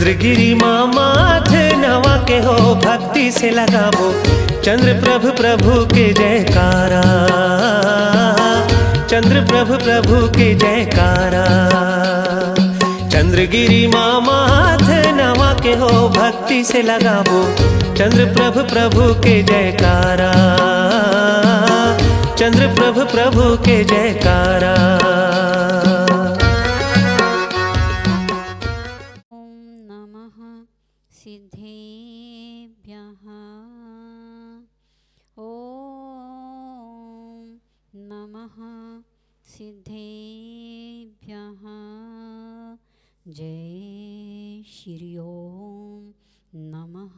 चंद्रगिरी माँ माथे नवा के हो, भक्ति से लगावो चंद्र प्रभु प्रभु के जयकारा, चंद्र प्रभु प्रभु के जयकारा। चंद्रगिरी माँ माथे नवा के हो, भक्ति से लगावो चंद्र प्रभु प्रभु के जयकारा, चंद्र प्रभु प्रभु के जयकारा। सिद्धेभ्यः ॐ नमः सिद्धेभ्यः। जय श्री ओम नमः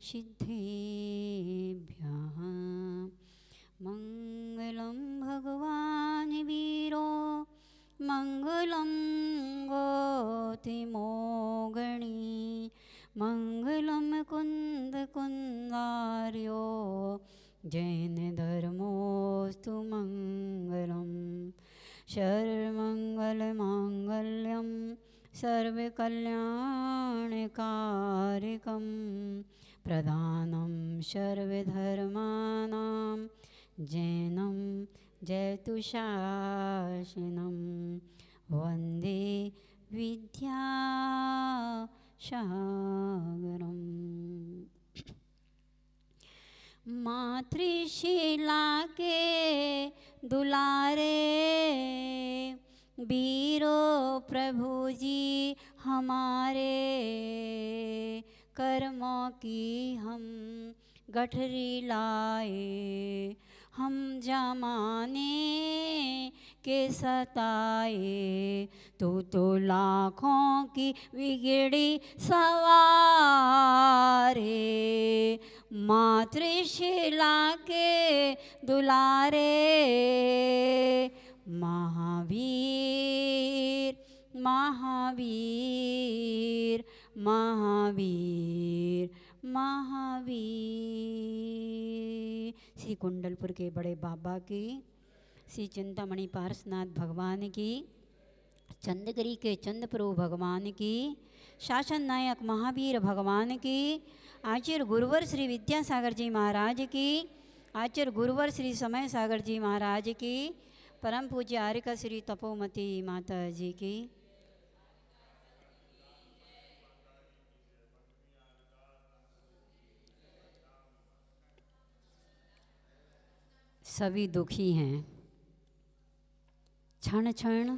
सिद्धेभ्यः। मंगलं भगवान् वीरो मंगलं गौतमोगणी, मंगलम कुंद कुंदार्यो जैन धर्मोस्तु मंगलम। सर्वमंगल मांगल्यम सर्वकल्याणकारकम, प्रधानम सर्वधर्मानां जैनम जयतु शासनम। वंदे विद्या सागरम। मातृशिला के दुलारे वीरो प्रभु जी हमारे, कर्मों की हम गठरी लाए, हम जमाने के सताए, तो लाखों की बिगड़ी सवारे। मातृशिला के दुलारे महावीर महावीर महावीर महावीर। श्री कुंडलपुर के बड़े बाबा की, श्री चिंतामणि पार्श्वनाथ भगवान की, चंद्रगिरी के चंद्रप्रभु भगवान की, शासन नायक महावीर भगवान की, आचार्य गुरुवर श्री विद्यासागर जी महाराज की, आचार्य गुरुवर श्री समय सागर जी महाराज की, परम पूज्य आर्यका श्री तपोमती माता जी की। सभी दुखी हैं, क्षण क्षण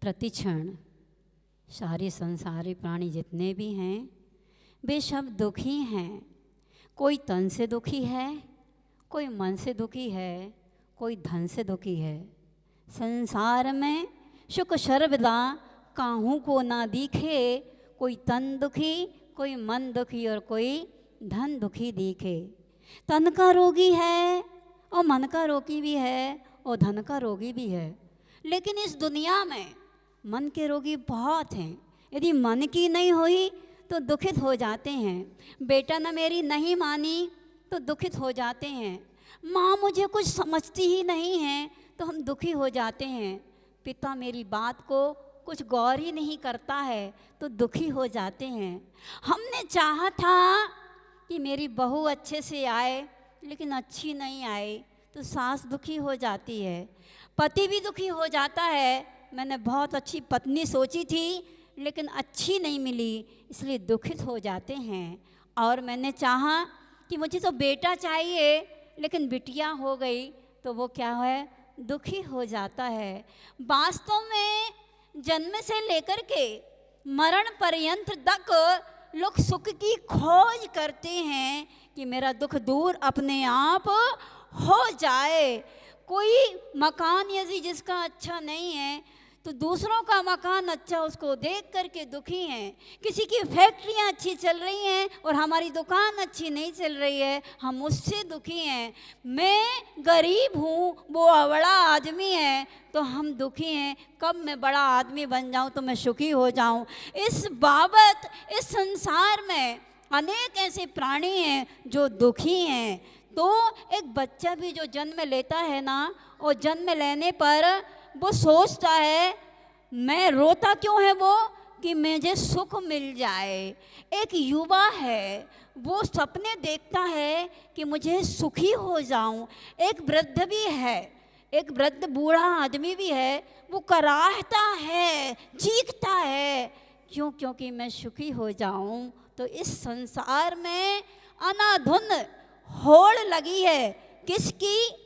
प्रतिक्षण सारे संसारी प्राणी जितने भी हैं वे सब दुखी हैं। कोई तन से दुखी है, कोई मन से दुखी है, कोई धन से दुखी है। संसार में सुख सर्वदा काहू को ना दिखे, कोई तन दुखी, कोई मन दुखी और कोई धन दुखी दिखे। तन का रोगी है और मन का रोगी भी है और धन का रोगी भी है, लेकिन इस दुनिया में मन के रोगी बहुत हैं। यदि मन की नहीं हुई तो दुखित हो जाते हैं। बेटा ने मेरी नहीं मानी तो दुखित हो जाते हैं। माँ मुझे कुछ समझती ही नहीं है तो हम दुखी हो जाते हैं। पिता मेरी बात को कुछ गौर ही नहीं करता है तो दुखी हो जाते हैं। हमने चाहा था कि मेरी बहू अच्छे से आए, लेकिन अच्छी नहीं आई तो सास दुखी हो जाती है, पति भी दुखी हो जाता है। मैंने बहुत अच्छी पत्नी सोची थी लेकिन अच्छी नहीं मिली, इसलिए दुखित हो जाते हैं। और मैंने चाहा कि मुझे तो बेटा चाहिए लेकिन बिटिया हो गई तो वो क्या है, दुखी हो जाता है। वास्तव में जन्म से लेकर के मरण पर्यंत तक लोग सुख की खोज करते हैं कि मेरा दुख दूर अपने आप हो जाए। कोई मकान यदि जिसका अच्छा नहीं है तो दूसरों का मकान अच्छा उसको देख करके दुखी हैं। किसी की फैक्ट्रियां अच्छी चल रही हैं और हमारी दुकान अच्छी नहीं चल रही है, हम उससे दुखी हैं। मैं गरीब हूँ, वो बड़ा आदमी है तो हम दुखी हैं। कब मैं बड़ा आदमी बन जाऊँ तो मैं सुखी हो जाऊँ। इस बाबत इस संसार में अनेक ऐसे प्राणी हैं जो दुखी हैं। तो एक बच्चा भी जो जन्म लेता है ना, और जन्म लेने पर वो सोचता है मैं रोता क्यों है, वो कि मुझे सुख मिल जाए। एक युवा है, वो सपने देखता है कि मुझे सुखी हो जाऊं। एक वृद्ध भी है, एक वृद्ध बूढ़ा आदमी भी है, वो कराहता है, चीखता है, क्यों? क्योंकि मैं सुखी हो जाऊं। तो इस संसार में अनाधुन होड़ लगी है, किसकी?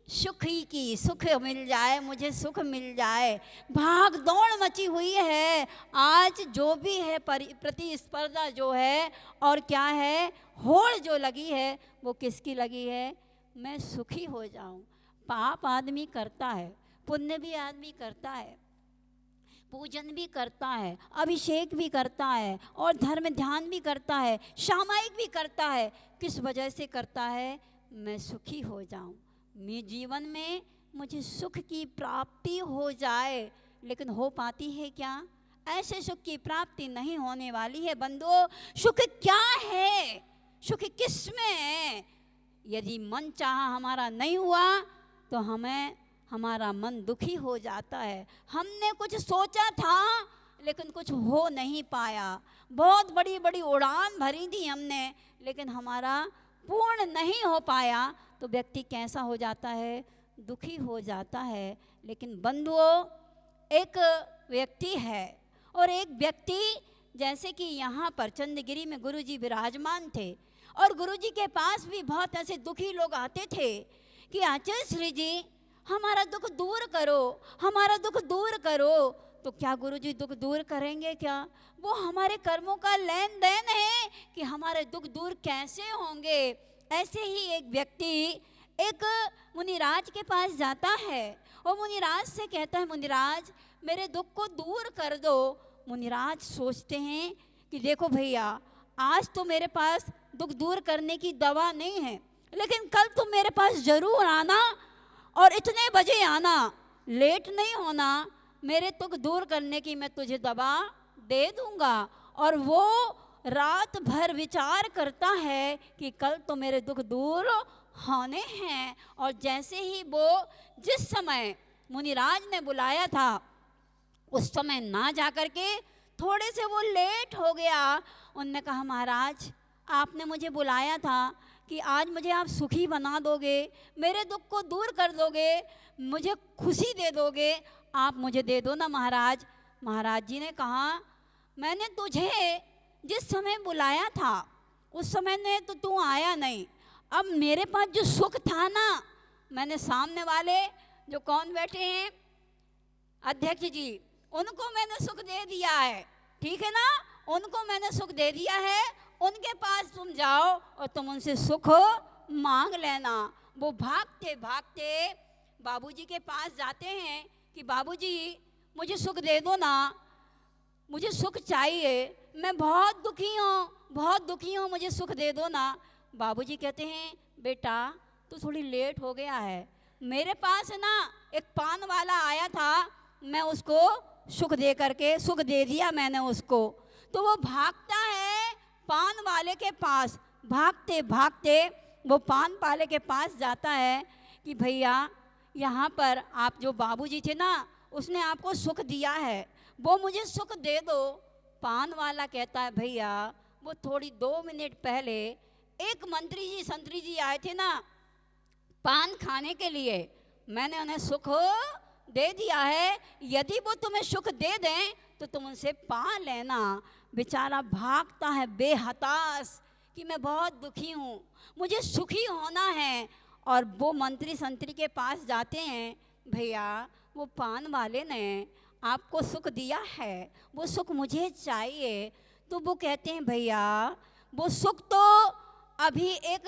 सुखी की। सुख मिल जाए, मुझे सुख मिल जाए। भाग दौड़ मची हुई है आज, जो भी है प्रतिस्पर्धा जो है, और क्या है, होड़ जो लगी है, वो किसकी लगी है? मैं सुखी हो जाऊं। पाप आदमी करता है, पुण्य भी आदमी करता है, पूजन भी करता है, अभिषेक भी करता है, और धर्म ध्यान भी करता है, सामायिक भी करता है। किस वजह से करता है? मैं सुखी हो जाऊं, मेरे जीवन में मुझे सुख की प्राप्ति हो जाए। लेकिन हो पाती है क्या? ऐसे सुख की प्राप्ति नहीं होने वाली है बंधुओं। सुख क्या है? सुख किस में है? यदि मन चाहा हमारा नहीं हुआ तो हमारा मन दुखी हो जाता है। हमने कुछ सोचा था लेकिन कुछ हो नहीं पाया, बहुत बड़ी बड़ी उड़ान भरी थी हमने, लेकिन हमारा पूर्ण नहीं हो पाया, तो व्यक्ति कैसा हो जाता है? दुखी हो जाता है। लेकिन बंधुओं, एक व्यक्ति है, और एक व्यक्ति, जैसे कि यहाँ पर चंद्रगिरी में गुरुजी विराजमान थे, और गुरुजी के पास भी बहुत ऐसे दुखी लोग आते थे कि आचार्य श्री जी हमारा दुख दूर करो, हमारा दुख दूर करो। तो क्या गुरुजी दुख दूर करेंगे क्या? वो हमारे कर्मों का लेन देन है कि हमारे दुख दूर कैसे होंगे। ऐसे ही एक व्यक्ति एक मुनिराज के पास जाता है, और मुनिराज से कहता है, मुनिराज मेरे दुख को दूर कर दो। मुनिराज सोचते हैं कि देखो भैया, आज तो मेरे पास दुख दूर करने की दवा नहीं है, लेकिन कल तुम मेरे पास जरूर आना, और इतने बजे आना, लेट नहीं होना। मेरे दुख दूर करने की मैं तुझे दवा दे दूंगा। और वो रात भर विचार करता है कि कल तो मेरे दुख दूर होने हैं। और जैसे ही वो जिस समय मुनिराज ने बुलाया था उस समय ना जा कर के थोड़े से वो लेट हो गया। उनने कहा, महाराज आपने मुझे बुलाया था कि आज मुझे आप सुखी बना दोगे, मेरे दुख को दूर कर दोगे, मुझे खुशी दे दोगे, आप मुझे दे दो ना महाराज। महाराज जी ने कहा, मैंने तुझे जिस समय बुलाया था उस समय में तो तू आया नहीं। अब मेरे पास जो सुख था ना, मैंने सामने वाले जो कौन बैठे हैं अध्यक्ष जी, उनको मैंने सुख दे दिया है, ठीक है ना, उनको मैंने सुख दे दिया है। उनके पास तुम जाओ और तुम उनसे सुख मांग लेना। वो भागते भागते बाबूजी के पास जाते हैं कि बाबूजी मुझे सुख दे दो ना, मुझे सुख चाहिए, मैं बहुत दुखी हूँ, बहुत दुखी हूँ, मुझे सुख दे दो ना। बाबूजी कहते हैं, बेटा तू थोड़ी लेट हो गया है, मेरे पास ना एक पान वाला आया था, मैं उसको सुख दे दिया मैंने उसको। तो वो भागता है पान वाले के पास, भागते भागते वो पान वाले के पास जाता है कि भैया यहाँ पर आप जो बाबूजी थे ना, उसने आपको सुख दिया है, वो मुझे सुख दे दो। पान वाला कहता है, भैया वो थोड़ी 2 मिनट पहले एक मंत्री जी संतरी जी आए थे ना पान खाने के लिए, मैंने उन्हें सुख दे दिया है, यदि वो तुम्हें सुख दे दें तो तुम उनसे पा लेना। बेचारा भागता है बेहताश कि मैं बहुत दुखी हूँ, मुझे सुखी होना है। और वो मंत्री संतरी के पास जाते हैं, भैया वो पान वाले ने आपको सुख दिया है, वो सुख मुझे चाहिए। तो वो कहते हैं, भैया वो सुख तो अभी एक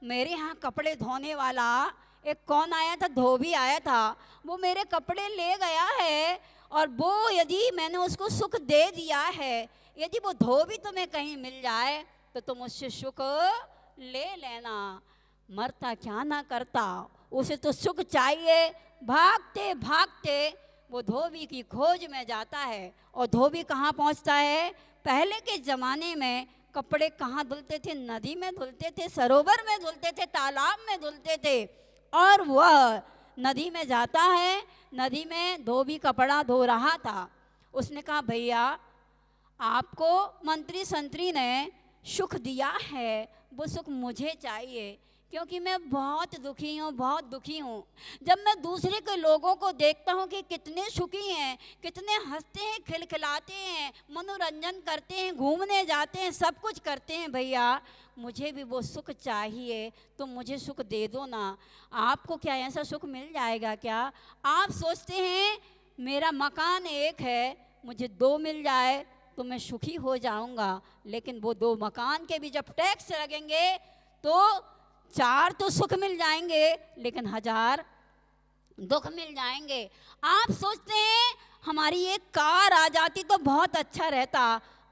मेरे यहाँ कपड़े धोने वाला एक कौन आया था, धोबी आया था, वो मेरे कपड़े ले गया है, और वो यदि मैंने उसको सुख दे दिया है, यदि वो धोबी तुम्हें कहीं मिल जाए तो तुम उससे सुख ले लेना। मरता क्या ना करता, उसे तो सुख चाहिए। भागते भागते वो धोबी की खोज में जाता है, और धोबी कहाँ पहुँचता है? पहले के ज़माने में कपड़े कहाँ धुलते थे? नदी में धुलते थे, सरोवर में धुलते थे, तालाब में धुलते थे। और वह नदी में जाता है, नदी में धोबी कपड़ा धो रहा था। उसने कहा, भैया आपको मंत्री संतरी ने सुख दिया है, वो सुख मुझे चाहिए, क्योंकि मैं बहुत दुखी हूँ, बहुत दुखी हूँ। जब मैं दूसरे के लोगों को देखता हूँ कि कितने सुखी हैं, कितने हंसते हैं, खिलखिलाते हैं, मनोरंजन करते हैं, घूमने जाते हैं, सब कुछ करते हैं, भैया मुझे भी वो सुख चाहिए, तुम मुझे सुख दे दो ना। आपको क्या ऐसा सुख मिल जाएगा क्या? आप सोचते हैं मेरा मकान एक है, मुझे दो मिल जाए तो मैं सुखी हो जाऊंगा, लेकिन वो दो मकान के भी जब टैक्स लगेंगे तो 4 तो सुख मिल जाएंगे, लेकिन 1000 दुख मिल जाएंगे। आप सोचते हैं हमारी एक कार आ जाती तो बहुत अच्छा रहता,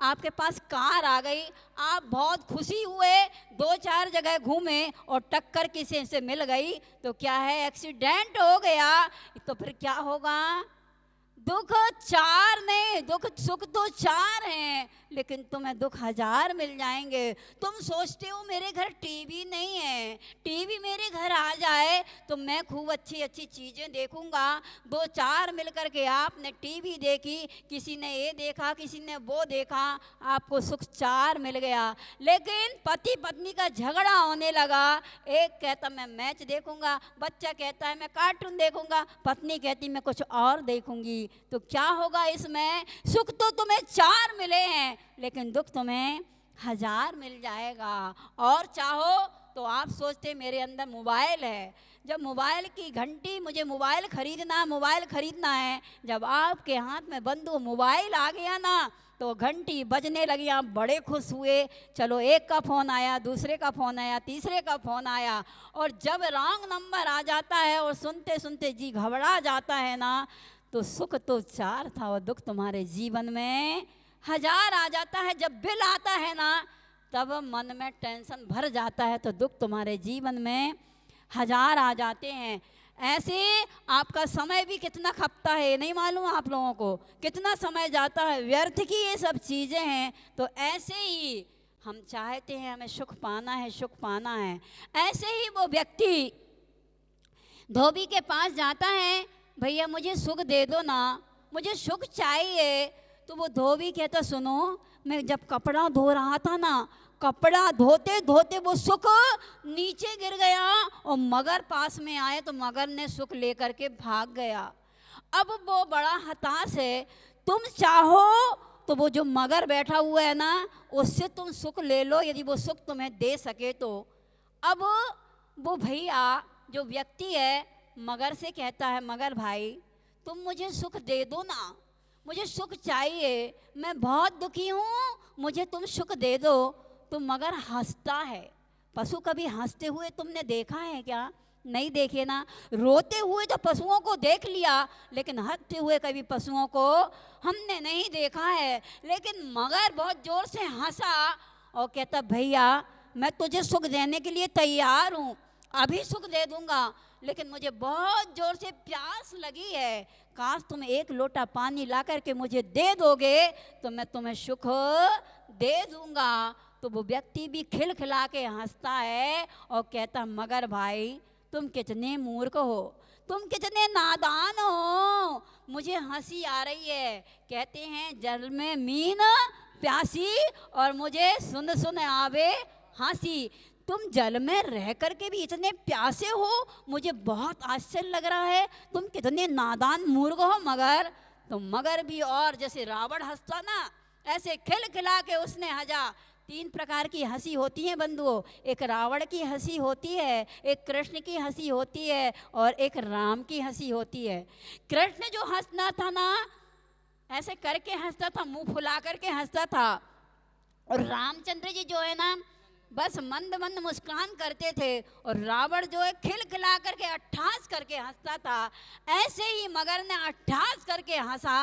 आपके पास कार आ गई, आप बहुत खुशी हुए, 2-4 जगह घूमे और टक्कर किसी से मिल गई तो क्या है, एक्सीडेंट हो गया, तो फिर क्या होगा? दुख 4 नहीं, दुख सुख तो 4 हैं, लेकिन तुम्हें दुख 1000 मिल जाएंगे। तुम सोचते हो मेरे घर टीवी नहीं है, टीवी मेरे घर आ जाए तो मैं खूब अच्छी अच्छी चीज़ें देखूंगा। 2-4 मिल कर के आपने टीवी देखी, किसी ने ये देखा, किसी ने वो देखा, आपको सुख 4 मिल गया। लेकिन पति पत्नी का झगड़ा होने लगा, एक कहता मैं मैच देखूंगा, बच्चा कहता है मैं कार्टून देखूंगा, पत्नी कहती मैं कुछ और देखूंगी, तो क्या होगा इसमें? सुख तो तुम्हें 4 मिले हैं, लेकिन दुख तुम्हें 1000 मिल जाएगा। और चाहो तो आप सोचते मेरे अंदर मोबाइल है, जब मोबाइल की घंटी, मुझे मोबाइल खरीदना है, जब आपके हाथ में बंदो मोबाइल आ गया ना तो घंटी बजने लगी, आप बड़े खुश हुए। चलो एक का फ़ोन आया, दूसरे का फ़ोन आया, तीसरे का फ़ोन आया, और जब रॉन्ग नंबर आ जाता है और सुनते सुनते जी घबरा जाता है ना, तो सुख तो 4 था और दुख तुम्हारे जीवन में 1000 आ जाता है। जब बिल आता है ना तब मन में टेंशन भर जाता है, तो दुख तुम्हारे जीवन में 1000 आ जाते हैं। ऐसे आपका समय भी कितना खपता है ये नहीं मालूम आप लोगों को, कितना समय जाता है, व्यर्थ की ये सब चीज़ें हैं। तो ऐसे ही हम चाहते हैं हमें सुख पाना है, सुख पाना है। ऐसे ही वो व्यक्ति धोबी के पास जाता है, भैया मुझे सुख दे दो ना, मुझे सुख चाहिए। तो वो धोबी कहता सुनो, मैं जब कपड़ा धो रहा था ना, कपड़ा धोते धोते वो सुख नीचे गिर गया और मगर पास में आए तो मगर ने सुख लेकर के भाग गया। अब वो बड़ा हताश है। तुम चाहो तो वो जो मगर बैठा हुआ है ना उससे तुम सुख ले लो, यदि वो सुख तुम्हें दे सके तो। अब वो भैया जो व्यक्ति है मगर से कहता है, मगर भाई तुम मुझे सुख दे दो ना, मुझे सुख चाहिए, मैं बहुत दुखी हूँ, मुझे तुम सुख दे दो। तो मगर हंसता है। पशु कभी हंसते हुए तुमने देखा है क्या? नहीं देखे ना। रोते हुए तो पशुओं को देख लिया, लेकिन हंसते हुए कभी पशुओं को हमने नहीं देखा है। लेकिन मगर बहुत जोर से हंसा और कहता भैया मैं तुझे सुख देने के लिए तैयार हूँ, अभी सुख दे दूंगा, लेकिन मुझे बहुत जोर से प्यास लगी है, काश तुम एक लोटा पानी ला करके मुझे दे दोगे तो मैं तुम्हें सुख दे दूंगा। तो वो व्यक्ति भी खिलखिला के हंसता है और कहता मगर भाई तुम कितने मूर्ख हो, तुम कितने नादान हो, मुझे हंसी आ रही है। कहते हैं जल में मीन प्यासी और मुझे सुन सुन आवे हंसी। तुम जल में रह करके भी इतने प्यासे हो, मुझे बहुत आश्चर्य लग रहा है, तुम कितने नादान मूर्ख हो मगर। तो मगर भी और जैसे रावण हंसता ना ऐसे खिलखिला के उसने हंसा। 3 प्रकार की हंसी होती है बंधुओं, एक रावण की हंसी होती है, एक कृष्ण की हंसी होती है और एक राम की हंसी होती है। कृष्ण जो हंसना था ना ऐसे करके हंसता था, मुंह फुला करके हंसता था, और रामचंद्र जी जो है ना बस मंद मंद मुस्कान करते थे, और रावण जो है खिलखिला करके अट्ठास करके हंसता था। ऐसे ही मगर ने अट्ठास करके हंसा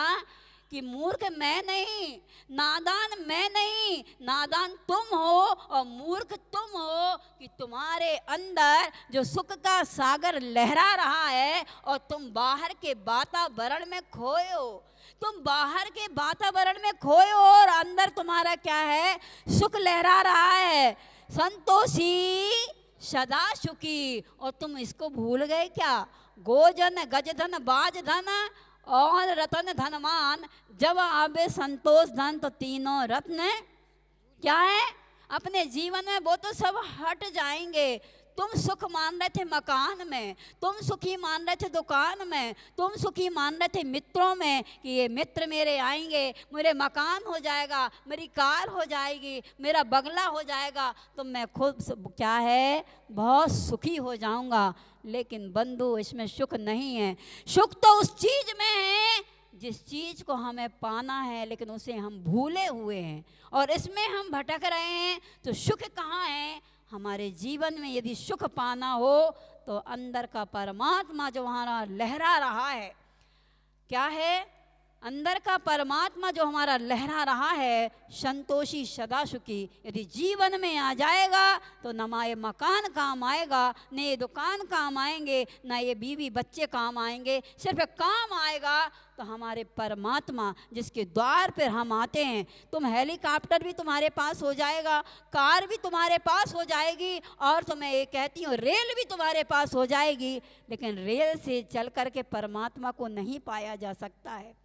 कि मूर्ख मैं नहीं, नादान मैं नहीं, नादान तुम हो और मूर्ख तुम हो, कि तुम्हारे अंदर जो सुख का सागर लहरा रहा है और तुम बाहर के वातावरण में खोए हो, तुम बाहर के वातावरण में खोए हो और अंदर तुम्हारा क्या है, सुख लहरा रहा है, संतोषी सदा सुखी। और तुम इसको भूल गए क्या? गोजन गजधन बाज धन और रतन धनवान, जब आवे संतोष धन तो तीनों रत्न क्या है अपने जीवन में, वो तो सब हट जाएंगे। तुम सुख मान रहे थे मकान में, तुम सुखी मान रहे थे दुकान में, तुम सुखी मान रहे थे मित्रों में कि ये मित्र मेरे आएंगे, मेरे मकान हो जाएगा, मेरी कार हो जाएगी, मेरा बंगला हो जाएगा, तो मैं खुद क्या है बहुत सुखी हो जाऊंगा। लेकिन बंधु इसमें सुख नहीं है। सुख तो उस चीज में है जिस चीज को हमें पाना है, लेकिन उसे हम भूले हुए हैं और इसमें हम भटक रहे हैं। तो सुख कहाँ है हमारे जीवन में? यदि सुख पाना हो तो अंदर का परमात्मा जो हमारा लहरा रहा है, क्या है अंदर का परमात्मा जो हमारा लहरा रहा है, संतोषी सदा सुखी, यदि जीवन में आ जाएगा तो न ये मकान काम आएगा, न ये दुकान काम आएंगे, न ये बीवी बच्चे काम आएंगे। सिर्फ काम आएगा तो हमारे परमात्मा जिसके द्वार पर हम आते हैं। तुम हेलीकॉप्टर भी तुम्हारे पास हो जाएगा, कार भी तुम्हारे पास हो जाएगी, और तो मैं ये कहती हूँ रेल भी तुम्हारे पास हो जाएगी, लेकिन रेल से चल कर के परमात्मा को नहीं पाया जा सकता है।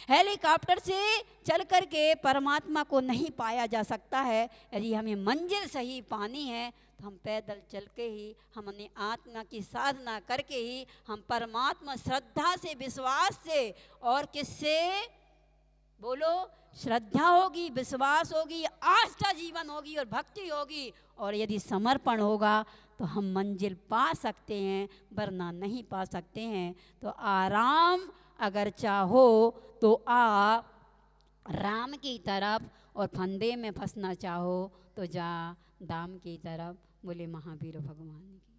हेलीकॉप्टर से चल कर के परमात्मा को नहीं पाया जा सकता है। यदि हमें मंजिल सही पानी है तो हम पैदल चल के ही, हम अपनी आत्मा की साधना करके ही हम परमात्मा श्रद्धा से, विश्वास से, और किससे बोलो, श्रद्धा होगी, विश्वास होगी, आस्था जीवन होगी और भक्ति होगी, और यदि समर्पण होगा तो हम मंजिल पा सकते हैं, वरना नहीं पा सकते हैं। तो आराम अगर चाहो तो आ राम की तरफ, और फंदे में फंसना चाहो तो जा दाम की तरफ। बोले महावीर भगवान की।